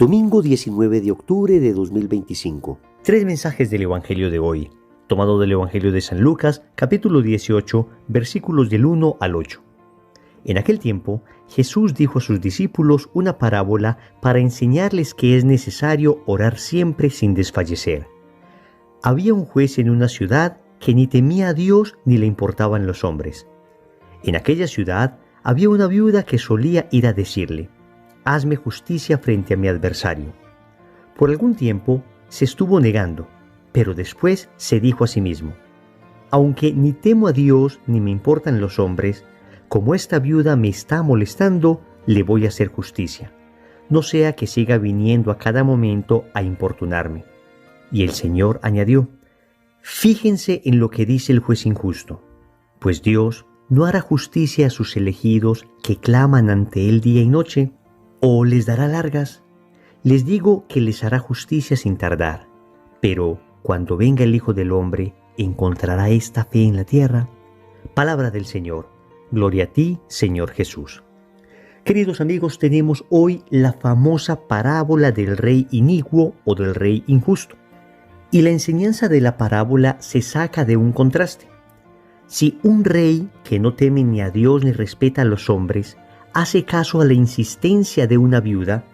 Domingo 19 de octubre de 2025. Tres mensajes del Evangelio de hoy, tomado del Evangelio de San Lucas, capítulo 18, versículos del 1 al 8. En aquel tiempo, Jesús dijo a sus discípulos una parábola para enseñarles que es necesario orar siempre sin desfallecer. Había un juez en una ciudad que ni temía a Dios ni le importaban los hombres. En aquella ciudad había una viuda que solía ir a decirle: «Hazme justicia frente a mi adversario». Por algún tiempo se estuvo negando, pero después se dijo a sí mismo: «Aunque ni temo a Dios ni me importan los hombres, como esta viuda me está molestando, le voy a hacer justicia, no sea que siga viniendo a cada momento a importunarme». Y el Señor añadió: «Fíjense en lo que dice el juez injusto, pues Dios no hará justicia a sus elegidos que claman ante Él día y noche, ¿o les dará largas? Les digo que les hará justicia sin tardar. Pero cuando venga el Hijo del Hombre, ¿encontrará esta fe en la tierra?». Palabra del Señor. Gloria a ti, Señor Jesús. Queridos amigos, tenemos hoy la famosa parábola del rey inicuo o del rey injusto. Y la enseñanza de la parábola se saca de un contraste. Si un rey que no teme ni a Dios ni respeta a los hombres hace caso a la insistencia de una viuda,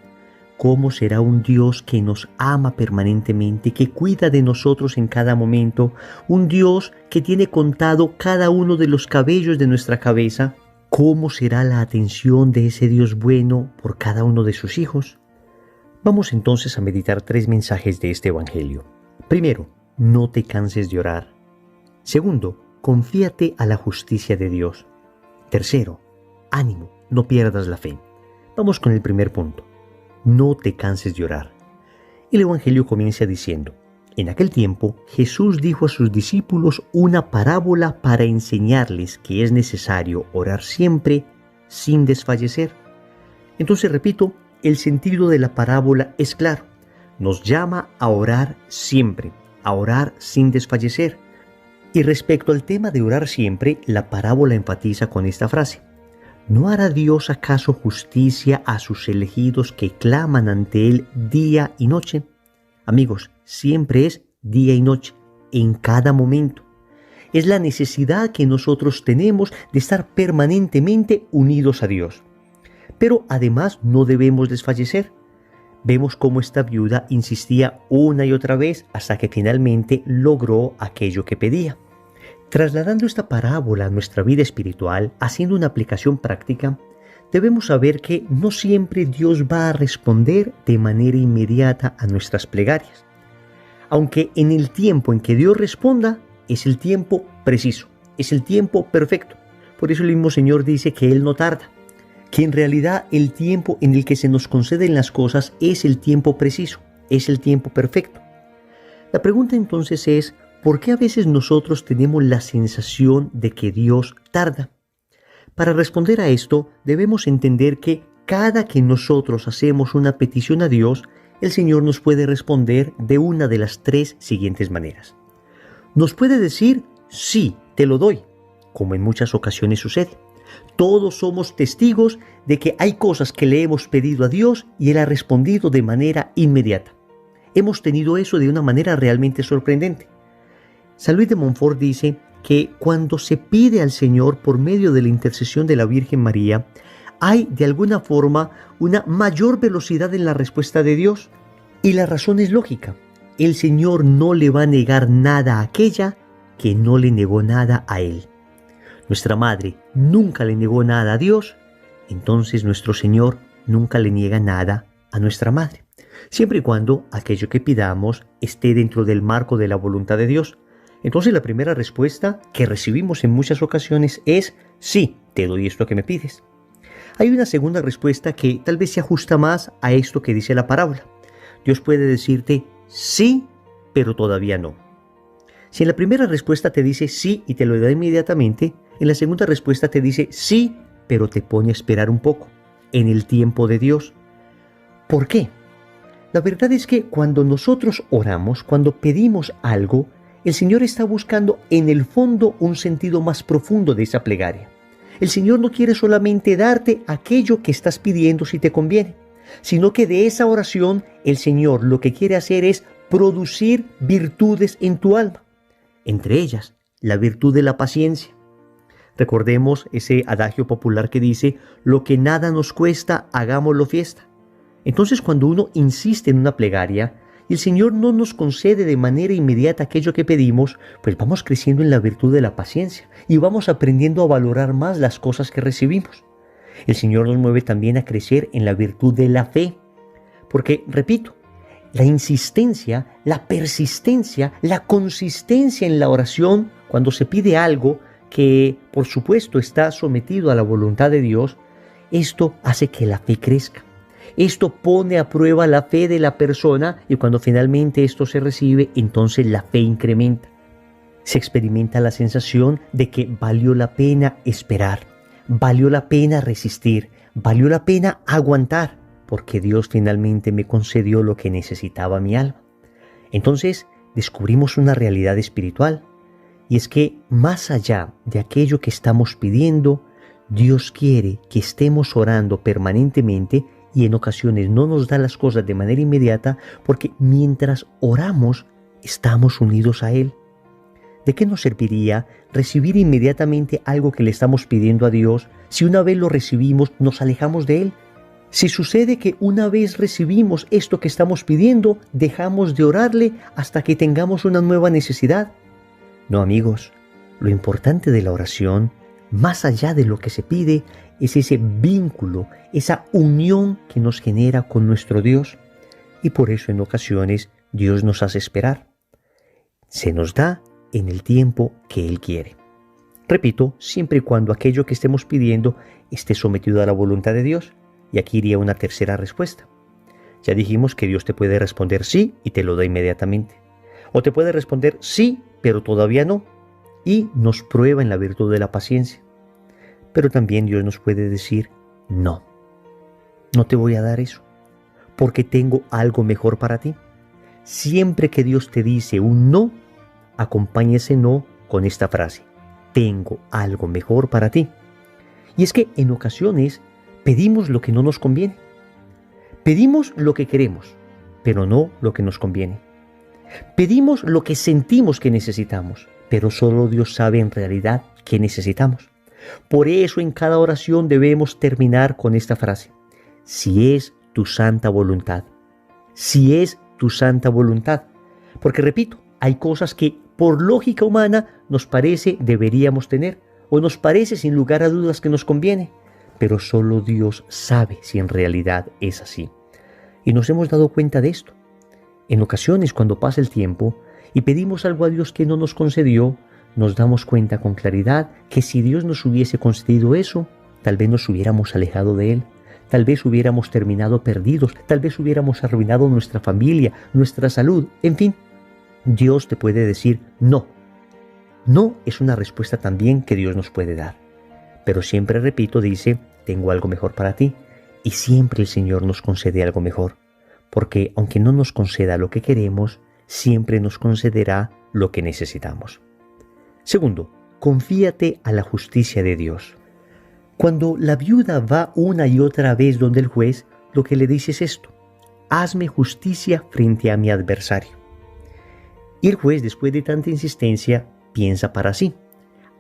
¿cómo será un Dios que nos ama permanentemente, que cuida de nosotros en cada momento, un Dios que tiene contado cada uno de los cabellos de nuestra cabeza? ¿Cómo será la atención de ese Dios bueno por cada uno de sus hijos? Vamos entonces a meditar tres mensajes de este Evangelio. Primero, no te canses de orar. Segundo, confíate a la justicia de Dios. Tercero, ánimo, no pierdas la fe. Vamos con el primer punto. No te canses de orar. El Evangelio comienza diciendo: en aquel tiempo Jesús dijo a sus discípulos una parábola para enseñarles que es necesario orar siempre sin desfallecer. Entonces, repito, el sentido de la parábola es claro. Nos llama a orar siempre, a orar sin desfallecer. Y respecto al tema de orar siempre, la parábola enfatiza con esta frase: ¿no hará Dios acaso justicia a sus elegidos que claman ante Él día y noche? Amigos, siempre es día y noche, en cada momento. Es la necesidad que nosotros tenemos de estar permanentemente unidos a Dios. Pero además no debemos desfallecer. Vemos cómo esta viuda insistía una y otra vez hasta que finalmente logró aquello que pedía. Trasladando esta parábola a nuestra vida espiritual, haciendo una aplicación práctica, debemos saber que no siempre Dios va a responder de manera inmediata a nuestras plegarias. Aunque en el tiempo en que Dios responda, es el tiempo preciso, es el tiempo perfecto. Por eso el mismo Señor dice que Él no tarda, que en realidad el tiempo en el que se nos conceden las cosas es el tiempo preciso, es el tiempo perfecto. La pregunta entonces es: ¿por qué a veces nosotros tenemos la sensación de que Dios tarda? Para responder a esto, debemos entender que cada que nosotros hacemos una petición a Dios, el Señor nos puede responder de una de las tres siguientes maneras. Nos puede decir: sí, te lo doy, como en muchas ocasiones sucede. Todos somos testigos de que hay cosas que le hemos pedido a Dios y Él ha respondido de manera inmediata. Hemos tenido eso de una manera realmente sorprendente. San Luis de Montfort dice que cuando se pide al Señor por medio de la intercesión de la Virgen María, hay de alguna forma una mayor velocidad en la respuesta de Dios. Y la razón es lógica. El Señor no le va a negar nada a aquella que no le negó nada a Él. Nuestra Madre nunca le negó nada a Dios, entonces nuestro Señor nunca le niega nada a nuestra Madre, siempre y cuando aquello que pidamos esté dentro del marco de la voluntad de Dios. Entonces la primera respuesta que recibimos en muchas ocasiones es: sí, te doy esto que me pides. Hay una segunda respuesta que tal vez se ajusta más a esto que dice la parábola. Dios puede decirte: sí, pero todavía no. Si en la primera respuesta te dice sí y te lo da inmediatamente, en la segunda respuesta te dice sí, pero te pone a esperar un poco, en el tiempo de Dios. ¿Por qué? La verdad es que cuando nosotros oramos, cuando pedimos algo, el Señor está buscando en el fondo un sentido más profundo de esa plegaria. El Señor no quiere solamente darte aquello que estás pidiendo si te conviene. sino que de esa oración el Señor lo que quiere hacer es producir virtudes en tu alma, entre ellas la virtud de la paciencia. Recordemos ese adagio popular que dice: lo que nada nos cuesta, hagámoslo fiesta. Entonces, cuando uno insiste en una plegaria y el Señor no nos concede de manera inmediata aquello que pedimos, pues vamos creciendo en la virtud de la paciencia y vamos aprendiendo a valorar más las cosas que recibimos. El Señor nos mueve también a crecer en la virtud de la fe, porque, repito, la insistencia, la persistencia, la consistencia en la oración, cuando se pide algo que, por supuesto, está sometido a la voluntad de Dios, esto hace que la fe crezca. Esto pone a prueba la fe de la persona y cuando finalmente esto se recibe, entonces la fe incrementa. Se experimenta la sensación de que valió la pena esperar, valió la pena resistir, valió la pena aguantar, porque Dios finalmente me concedió lo que necesitaba mi alma. Entonces descubrimos una realidad espiritual, y es que más allá de aquello que estamos pidiendo, Dios quiere que estemos orando permanentemente y en ocasiones no nos da las cosas de manera inmediata porque mientras oramos estamos unidos a Él. ¿De qué nos serviría recibir inmediatamente algo que le estamos pidiendo a Dios si una vez lo recibimos nos alejamos de Él? Si sucede que una vez recibimos esto que estamos pidiendo, dejamos de orarle hasta que tengamos una nueva necesidad. No, amigos, lo importante de la oración, más allá de lo que se pide, es ese vínculo, esa unión que nos genera con nuestro Dios. Y por eso en ocasiones Dios nos hace esperar. Se nos da en el tiempo que Él quiere. Repito, siempre y cuando aquello que estemos pidiendo esté sometido a la voluntad de Dios. Y aquí iría una tercera respuesta. Ya dijimos que Dios te puede responder sí y te lo da inmediatamente. O te puede responder sí, pero todavía no. Y nos prueba en la virtud de la paciencia. Pero también Dios nos puede decir no. No te voy a dar eso, porque tengo algo mejor para ti. Siempre que Dios te dice un no, acompaña ese no con esta frase: tengo algo mejor para ti. Y es que en ocasiones pedimos lo que no nos conviene. Pedimos lo que queremos, pero no lo que nos conviene. Pedimos lo que sentimos que necesitamos, pero solo Dios sabe en realidad qué necesitamos. Por eso en cada oración debemos terminar con esta frase: si es tu santa voluntad. Si es tu santa voluntad. Porque repito, hay cosas que por lógica humana nos parece deberíamos tener, o nos parece sin lugar a dudas que nos conviene, pero solo Dios sabe si en realidad es así. Y nos hemos dado cuenta de esto. En ocasiones, cuando pasa el tiempo y pedimos algo a Dios que no nos concedió, nos damos cuenta con claridad que si Dios nos hubiese concedido eso, tal vez nos hubiéramos alejado de Él, tal vez hubiéramos terminado perdidos, tal vez hubiéramos arruinado nuestra familia, nuestra salud, en fin. Dios te puede decir no. No es una respuesta también que Dios nos puede dar. Pero siempre, repito, dice: tengo algo mejor para ti. Y siempre el Señor nos concede algo mejor. Porque aunque no nos conceda lo que queremos, siempre nos concederá lo que necesitamos. Segundo, confíate a la justicia de Dios. Cuando la viuda va una y otra vez donde el juez, lo que le dice es esto: hazme justicia frente a mi adversario. Y el juez, después de tanta insistencia, piensa para sí: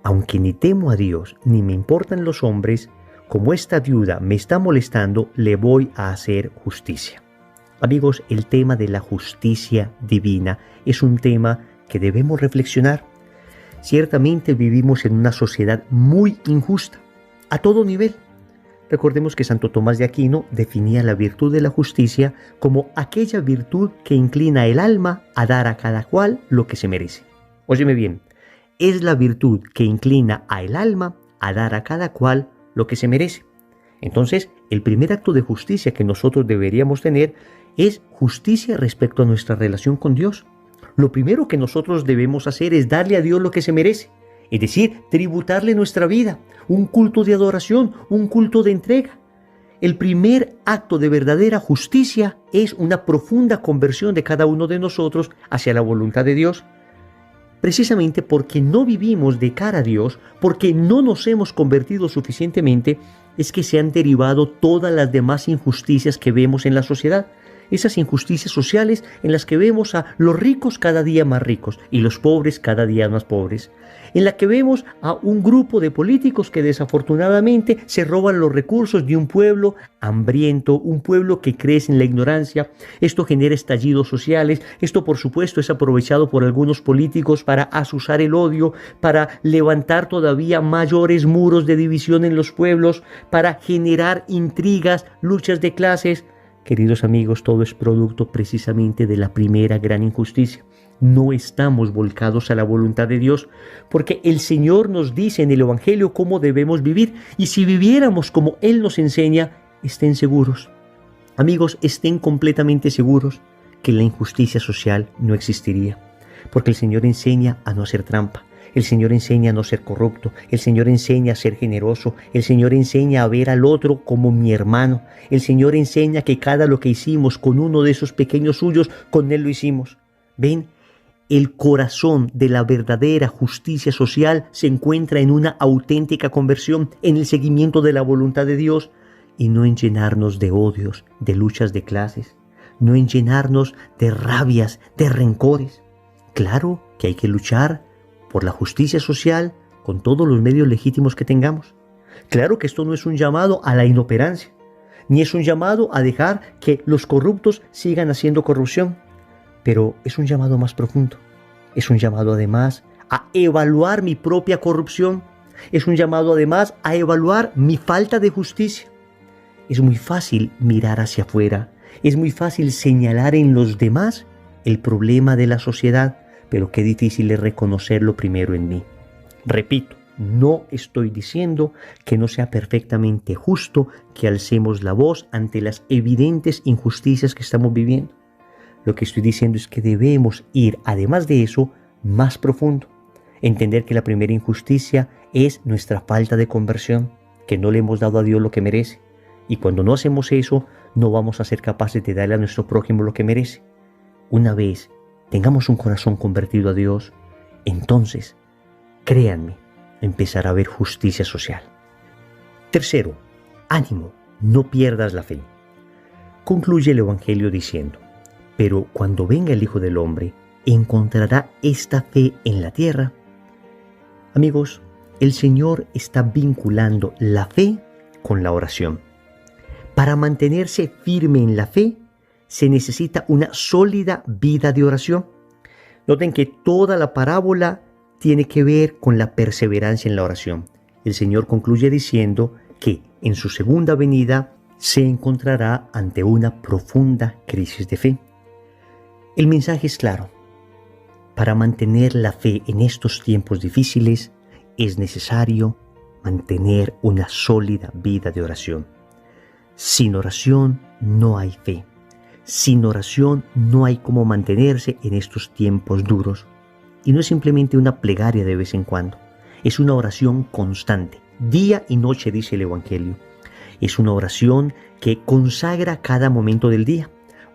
aunque ni temo a Dios ni me importan los hombres, como esta viuda me está molestando, le voy a hacer justicia. Amigos, el tema de la justicia divina es un tema que debemos reflexionar. Ciertamente vivimos en una sociedad muy injusta, a todo nivel. Recordemos que Santo Tomás de Aquino definía la virtud de la justicia como aquella virtud que inclina el alma a dar a cada cual lo que se merece. Óyeme bien, es la virtud que inclina al alma a dar a cada cual lo que se merece. Entonces, el primer acto de justicia que nosotros deberíamos tener es justicia respecto a nuestra relación con Dios. Lo primero que nosotros debemos hacer es darle a Dios lo que se merece, es decir, tributarle nuestra vida, un culto de adoración, un culto de entrega. El primer acto de verdadera justicia es una profunda conversión de cada uno de nosotros hacia la voluntad de Dios. Precisamente porque no vivimos de cara a Dios, porque no nos hemos convertido suficientemente, es que se han derivado todas las demás injusticias que vemos en la sociedad. Esas injusticias sociales en las que vemos a los ricos cada día más ricos y los pobres cada día más pobres. En la que vemos a un grupo de políticos que desafortunadamente se roban los recursos de un pueblo hambriento, un pueblo que crece en la ignorancia. Esto genera estallidos sociales. Esto, por supuesto, es aprovechado por algunos políticos para azuzar el odio, para levantar todavía mayores muros de división en los pueblos, para generar intrigas, luchas de clases. Queridos amigos, todo es producto precisamente de la primera gran injusticia. No estamos volcados a la voluntad de Dios, porque el Señor nos dice en el Evangelio cómo debemos vivir, y si viviéramos como Él nos enseña, estén seguros. Amigos, estén completamente seguros que la injusticia social no existiría, porque el Señor enseña a no hacer trampa. El Señor enseña a no ser corrupto, el Señor enseña a ser generoso, el Señor enseña a ver al otro como mi hermano, el Señor enseña que cada lo que hicimos con uno de esos pequeños suyos, con Él lo hicimos. ¿Ven? El corazón de la verdadera justicia social se encuentra en una auténtica conversión, en el seguimiento de la voluntad de Dios, y no en llenarnos de odios, de luchas de clases, no en llenarnos de rabias, de rencores. Claro que hay que luchar por la justicia social con todos los medios legítimos que tengamos. Claro que esto no es un llamado a la inoperancia, ni es un llamado a dejar que los corruptos sigan haciendo corrupción, pero es un llamado más profundo. Es un llamado además a evaluar mi propia corrupción. Es un llamado además a evaluar mi falta de justicia. Es muy fácil mirar hacia afuera, es muy fácil señalar en los demás el problema de la sociedad, pero qué difícil es reconocerlo primero en mí. Repito, no estoy diciendo que no sea perfectamente justo que alcemos la voz ante las evidentes injusticias que estamos viviendo. Lo que estoy diciendo es que debemos ir, además de eso, más profundo. Entender que la primera injusticia es nuestra falta de conversión, que no le hemos dado a Dios lo que merece. Y cuando no hacemos eso, no vamos a ser capaces de darle a nuestro prójimo lo que merece. Una vez tengamos un corazón convertido a Dios, entonces, créanme, empezará a haber justicia social. Tercero, ánimo, no pierdas la fe. Concluye el Evangelio diciendo: pero cuando venga el Hijo del Hombre, ¿encontrará esta fe en la tierra? Amigos, el Señor está vinculando la fe con la oración. Para mantenerse firme en la fe, se necesita una sólida vida de oración. Noten que toda la parábola tiene que ver con la perseverancia en la oración. El Señor concluye diciendo que en su segunda venida se encontrará ante una profunda crisis de fe. El mensaje es claro. Para mantener la fe en estos tiempos difíciles es necesario mantener una sólida vida de oración. Sin oración no hay fe. Sin oración no hay cómo mantenerse en estos tiempos duros. Y no es simplemente una plegaria de vez en cuando. Es una oración constante, día y noche, dice el Evangelio. Es una oración que consagra cada momento del día.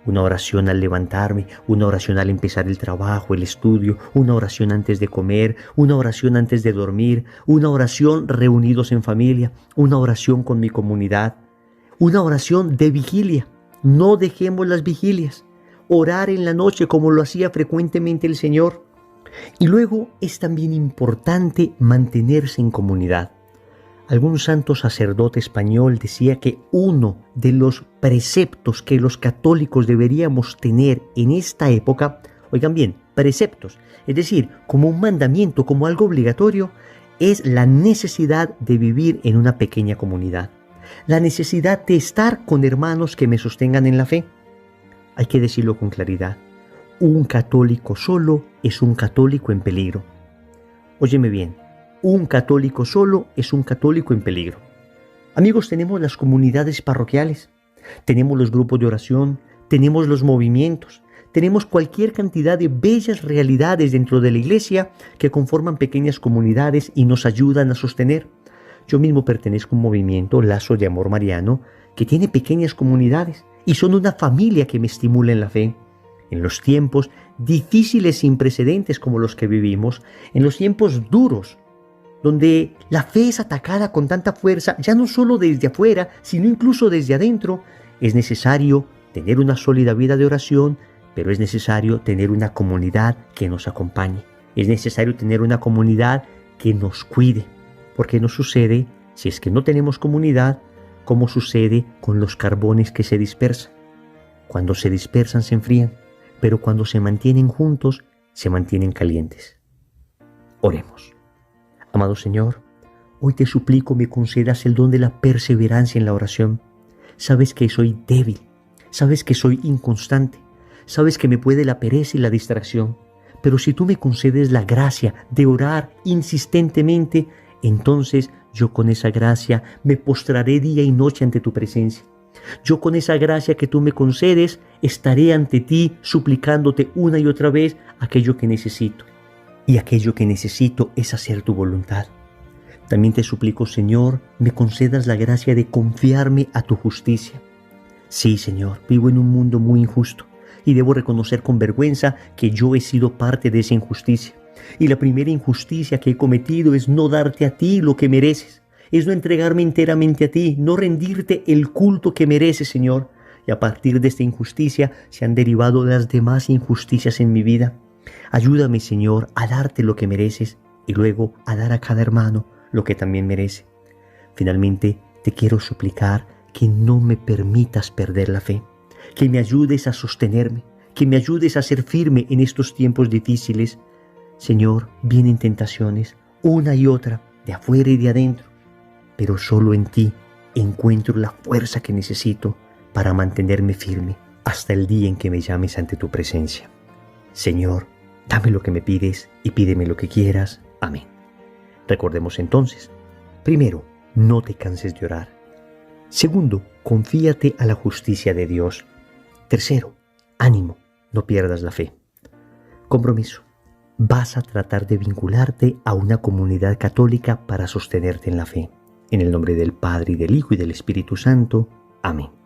Una oración al levantarme, una oración al empezar el trabajo, el estudio, una oración antes de comer, una oración antes de dormir, una oración reunidos en familia, una oración con mi comunidad, una oración de vigilia. No dejemos las vigilias, orar en la noche como lo hacía frecuentemente el Señor. Y luego es también importante mantenerse en comunidad. Algún santo sacerdote español decía que uno de los preceptos que los católicos deberíamos tener en esta época, oigan bien, preceptos, es decir, como un mandamiento, como algo obligatorio, es la necesidad de vivir en una pequeña comunidad. La necesidad de estar con hermanos que me sostengan en la fe. Hay que decirlo con claridad. Un católico solo es un católico en peligro. Óyeme bien, un católico solo es un católico en peligro. Amigos, tenemos las comunidades parroquiales, tenemos los grupos de oración, tenemos los movimientos, tenemos cualquier cantidad de bellas realidades dentro de la iglesia que conforman pequeñas comunidades y nos ayudan a sostener. Yo mismo pertenezco a un movimiento, Lazos de Amor Mariano, que tiene pequeñas comunidades y son una familia que me estimula en la fe. En los tiempos difíciles sin precedentes como los que vivimos, en los tiempos duros, donde la fe es atacada con tanta fuerza, ya no solo desde afuera, sino incluso desde adentro, es necesario tener una sólida vida de oración, pero es necesario tener una comunidad que nos acompañe. Es necesario tener una comunidad que nos cuide, porque nos sucede, si es que no tenemos comunidad, como sucede con los carbones que se dispersan. Cuando se dispersan se enfrían, pero cuando se mantienen juntos, se mantienen calientes. Oremos. Amado Señor, hoy te suplico me concedas el don de la perseverancia en la oración. Sabes que soy débil, sabes que soy inconstante, sabes que me puede la pereza y la distracción, pero si tú me concedes la gracia de orar insistentemente, entonces yo con esa gracia me postraré día y noche ante tu presencia. Yo con esa gracia que tú me concedes, estaré ante ti suplicándote una y otra vez aquello que necesito. Y aquello que necesito es hacer tu voluntad. También te suplico, Señor, me concedas la gracia de confiarme a tu justicia. Sí, Señor, vivo en un mundo muy injusto y debo reconocer con vergüenza que yo he sido parte de esa injusticia. Y la primera injusticia que he cometido es no darte a ti lo que mereces, es no entregarme enteramente a ti, no rendirte el culto que mereces, Señor. Y a partir de esta injusticia se han derivado las demás injusticias en mi vida. Ayúdame, Señor, a darte lo que mereces y luego a dar a cada hermano lo que también merece. Finalmente, te quiero suplicar que no me permitas perder la fe, que me ayudes a sostenerme, que me ayudes a ser firme en estos tiempos difíciles. Señor, vienen tentaciones, una y otra, de afuera y de adentro, pero solo en ti encuentro la fuerza que necesito para mantenerme firme hasta el día en que me llames ante tu presencia. Señor, dame lo que me pides y pídeme lo que quieras. Amén. Recordemos entonces, primero, no te canses de orar. Segundo, confíate a la justicia de Dios. Tercero, ánimo, no pierdas la fe. Compromiso. Vas a tratar de vincularte a una comunidad católica para sostenerte en la fe. En el nombre del Padre, y del Hijo, y del Espíritu Santo. Amén.